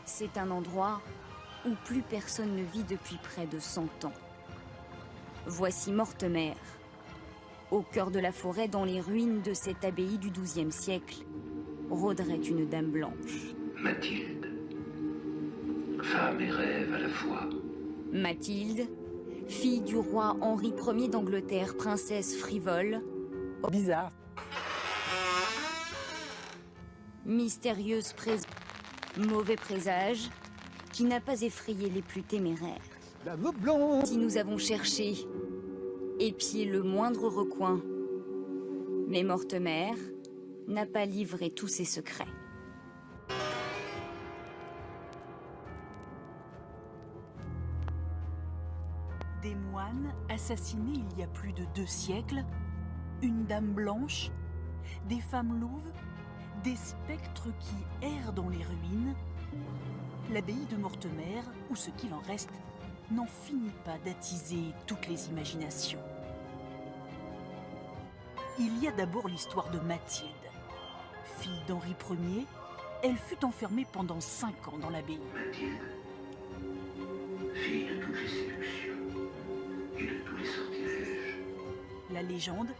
C'est un endroit où plus personne ne vit depuis près de 100 ans. Voici Mortemer, au cœur de la forêt, dans les ruines de cette abbaye du XIIe siècle, rôderait une dame blanche. Mathilde, femme et rêve à la fois. Mathilde, fille du roi Henri Ier d'Angleterre, princesse frivole. Bizarre. Mystérieuse mauvais présage, qui n'a pas effrayé les plus téméraires. Dame blanche. Si nous avons cherché, épié le moindre recoin, mais Mortemer n'a pas livré tous ses secrets. Des moines assassinés il y a plus de 2 siècles, une dame blanche, des femmes louves, des spectres qui errent dans les ruines. L'abbaye de Mortemer, ou ce qu'il en reste, n'en finit pas d'attiser toutes les imaginations. Il y a d'abord l'histoire de Mathilde. Fille d'Henri Ier, elle fut enfermée pendant 5 ans dans l'abbaye. Mathilde, fille de toutes les séductions et de tous les sortilèges. La légende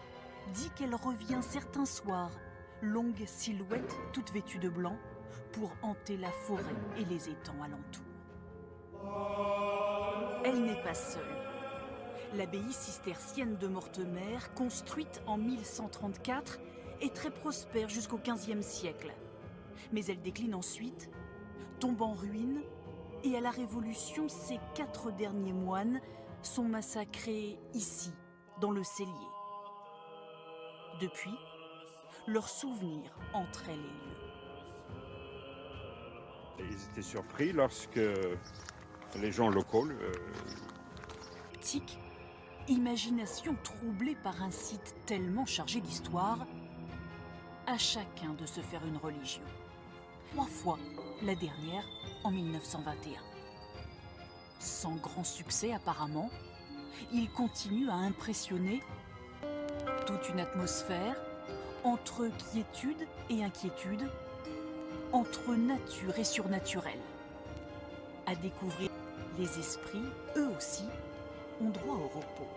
dit qu'elle revient certains soirs, longue silhouette toute vêtue de blanc, pour hanter la forêt et les étangs alentours. Elle n'est pas seule. L'abbaye cistercienne de Mortemer, construite en 1134, est très prospère jusqu'au XVe siècle. Mais elle décline ensuite, tombe en ruine, et à la Révolution, ses 4 derniers moines sont massacrés ici, dans le cellier. Depuis, leurs souvenirs entraient les lieux. Ils étaient surpris lorsque les gens locaux... Tic, imagination troublée par un site tellement chargé d'histoire, à chacun de se faire une religion. 3 fois, la dernière en 1921. Sans grand succès apparemment, il continue à impressionner. Toute une atmosphère entre quiétude et inquiétude, entre nature et surnaturel. À découvrir, les esprits, eux aussi, ont droit au repos.